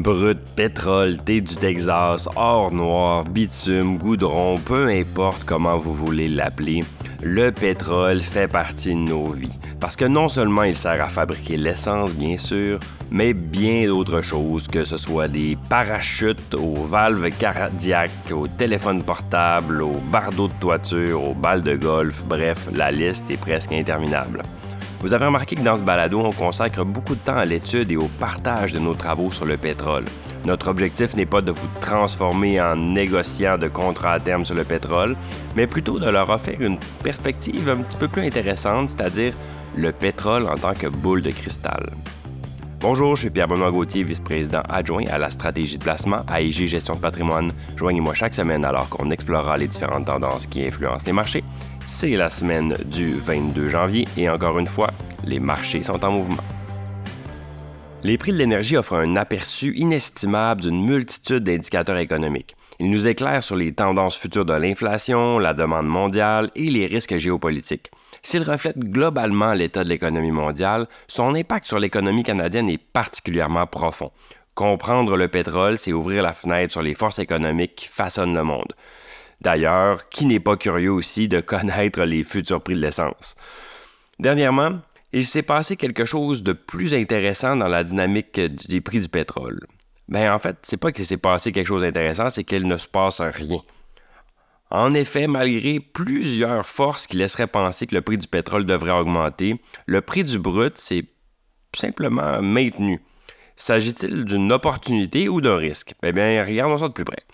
Brut, pétrole, thé du Texas, or noir, bitume, goudron, peu importe comment vous voulez l'appeler, le pétrole fait partie de nos vies. Parce que non seulement il sert à fabriquer l'essence, bien sûr, mais bien d'autres choses, que ce soit des parachutes, aux valves cardiaques, aux téléphones portables, aux bardeaux de toiture, aux balles de golf, bref, la liste est presque interminable. Vous avez remarqué que dans ce balado, on consacre beaucoup de temps à l'étude et au partage de nos travaux sur le pétrole. Notre objectif n'est pas de vous transformer en négociant de contrats à terme sur le pétrole, mais plutôt de leur offrir une perspective un petit peu plus intéressante, c'est-à-dire le pétrole en tant que boule de cristal. Bonjour, je suis Pierre-Benoît Gauthier, vice-président adjoint à la stratégie de placement à IG Gestion de patrimoine. Joignez-moi chaque semaine alors qu'on explorera les différentes tendances qui influencent les marchés. C'est la semaine du 22 janvier et encore une fois, les marchés sont en mouvement. Les prix de l'énergie offrent un aperçu inestimable d'une multitude d'indicateurs économiques. Ils nous éclairent sur les tendances futures de l'inflation, la demande mondiale et les risques géopolitiques. S'il reflète globalement l'état de l'économie mondiale, son impact sur l'économie canadienne est particulièrement profond. Comprendre le pétrole, c'est ouvrir la fenêtre sur les forces économiques qui façonnent le monde. D'ailleurs, qui n'est pas curieux aussi de connaître les futurs prix de l'essence? Dernièrement, il s'est passé quelque chose de plus intéressant dans la dynamique des prix du pétrole. En fait, c'est pas qu'il s'est passé quelque chose d'intéressant, c'est qu'il ne se passe rien. En effet, malgré plusieurs forces qui laisseraient penser que le prix du pétrole devrait augmenter, le prix du brut s'est simplement maintenu. S'agit-il d'une opportunité ou d'un risque? Regardons ça de plus près.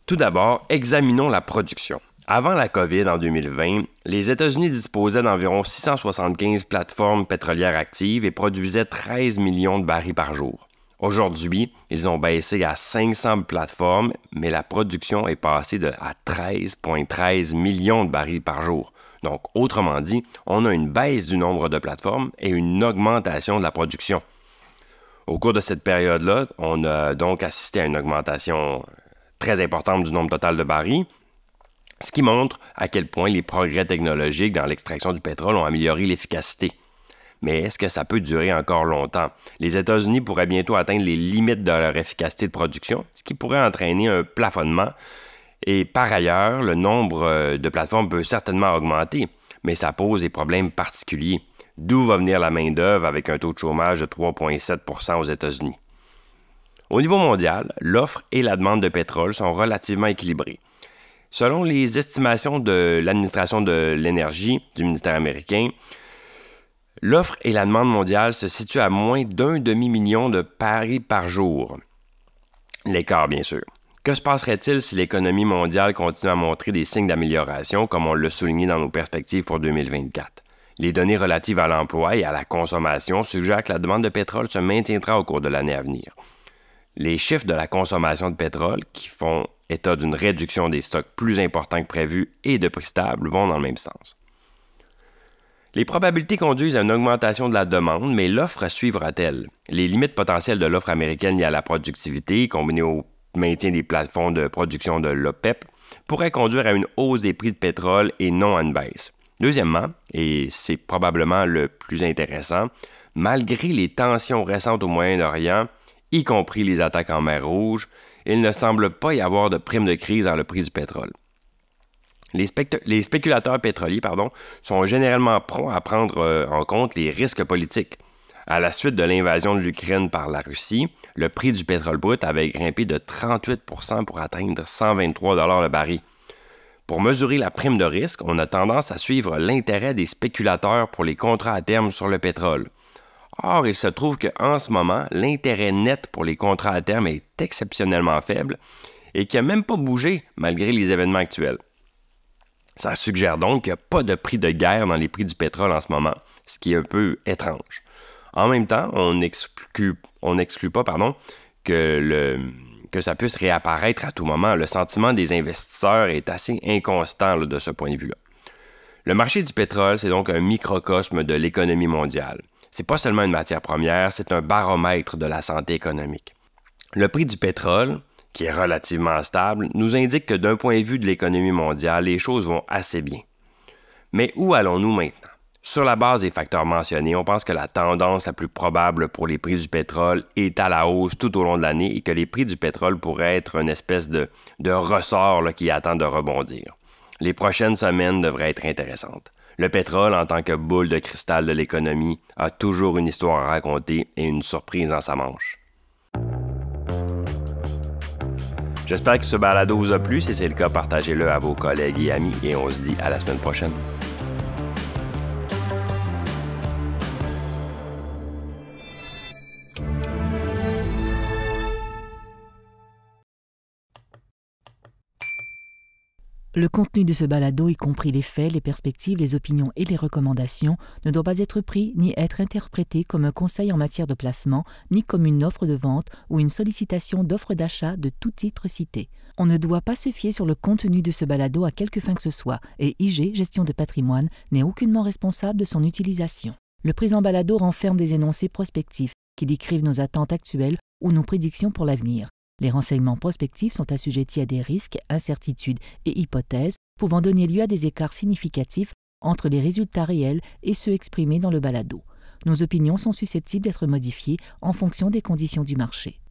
Tout d'abord, examinons la production. Avant la COVID en 2020, les États-Unis disposaient d'environ 675 plateformes pétrolières actives et produisaient 13 millions de barils par jour. Aujourd'hui, ils ont baissé à 500 plateformes, mais la production est passée à 13,13 millions de barils par jour. Donc, autrement dit, on a une baisse du nombre de plateformes et une augmentation de la production. Au cours de cette période-là, on a donc assisté à une augmentation très importante du nombre total de barils, ce qui montre à quel point les progrès technologiques dans l'extraction du pétrole ont amélioré l'efficacité. Mais est-ce que ça peut durer encore longtemps? Les États-Unis pourraient bientôt atteindre les limites de leur efficacité de production, ce qui pourrait entraîner un plafonnement. Et par ailleurs, le nombre de plateformes peut certainement augmenter, mais ça pose des problèmes particuliers. D'où va venir la main-d'œuvre avec un taux de chômage de 3,7 % aux États-Unis? Au niveau mondial, l'offre et la demande de pétrole sont relativement équilibrées. Selon les estimations de l'administration de l'énergie du ministère américain, l'offre et la demande mondiale se situent à moins d'1 demi-million de barils par jour. L'écart, bien sûr. Que se passerait-il si l'économie mondiale continue à montrer des signes d'amélioration, comme on l'a souligné dans nos perspectives pour 2024? Les données relatives à l'emploi et à la consommation suggèrent que la demande de pétrole se maintiendra au cours de l'année à venir. Les chiffres de la consommation de pétrole, qui font état d'une réduction des stocks plus importants que prévu et de prix stables, vont dans le même sens. Les probabilités conduisent à une augmentation de la demande, mais l'offre suivra-t-elle? Les limites potentielles de l'offre américaine liées à la productivité, combinées au maintien des plafonds de production de l'OPEP, pourraient conduire à une hausse des prix de pétrole et non à une baisse. Deuxièmement, et c'est probablement le plus intéressant, malgré les tensions récentes au Moyen-Orient, y compris les attaques en mer Rouge, il ne semble pas y avoir de prime de crise dans le prix du pétrole. Les spéculateurs pétroliers sont généralement prompts à prendre en compte les risques politiques. À la suite de l'invasion de l'Ukraine par la Russie, le prix du pétrole brut avait grimpé de 38 % pour atteindre 123 $ le baril. Pour mesurer la prime de risque, on a tendance à suivre l'intérêt des spéculateurs pour les contrats à terme sur le pétrole. Or, il se trouve qu'en ce moment, l'intérêt net pour les contrats à terme est exceptionnellement faible et qui n'a même pas bougé malgré les événements actuels. Ça suggère donc qu'il n'y a pas de prix de guerre dans les prix du pétrole en ce moment, ce qui est un peu étrange. En même temps, on n'exclut pas que ça puisse réapparaître à tout moment. Le sentiment des investisseurs est assez inconstant de ce point de vue-là. Le marché du pétrole, c'est donc un microcosme de l'économie mondiale. C'est pas seulement une matière première, c'est un baromètre de la santé économique. Le prix du pétrole, qui est relativement stable, nous indique que d'un point de vue de l'économie mondiale, les choses vont assez bien. Mais où allons-nous maintenant? Sur la base des facteurs mentionnés, on pense que la tendance la plus probable pour les prix du pétrole est à la hausse tout au long de l'année et que les prix du pétrole pourraient être une espèce de ressort là, qui attend de rebondir. Les prochaines semaines devraient être intéressantes. Le pétrole, en tant que boule de cristal de l'économie, a toujours une histoire à raconter et une surprise dans sa manche. J'espère que ce balado vous a plu. Si c'est le cas, partagez-le à vos collègues et amis et on se dit à la semaine prochaine. Le contenu de ce balado, y compris les faits, les perspectives, les opinions et les recommandations, ne doit pas être pris ni être interprété comme un conseil en matière de placement, ni comme une offre de vente ou une sollicitation d'offre d'achat de tout titre cité. On ne doit pas se fier sur le contenu de ce balado à quelque fin que ce soit, et IG, Gestion de patrimoine, n'est aucunement responsable de son utilisation. Le présent balado renferme des énoncés prospectifs qui décrivent nos attentes actuelles ou nos prédictions pour l'avenir. Les renseignements prospectifs sont assujettis à des risques, incertitudes et hypothèses pouvant donner lieu à des écarts significatifs entre les résultats réels et ceux exprimés dans le balado. Nos opinions sont susceptibles d'être modifiées en fonction des conditions du marché.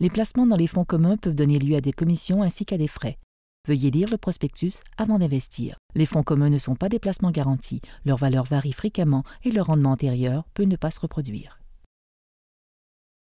Les placements dans les fonds communs peuvent donner lieu à des commissions ainsi qu'à des frais. Veuillez lire le prospectus avant d'investir. Les fonds communs ne sont pas des placements garantis, leur valeur varie fréquemment et leur rendement antérieur peut ne pas se reproduire.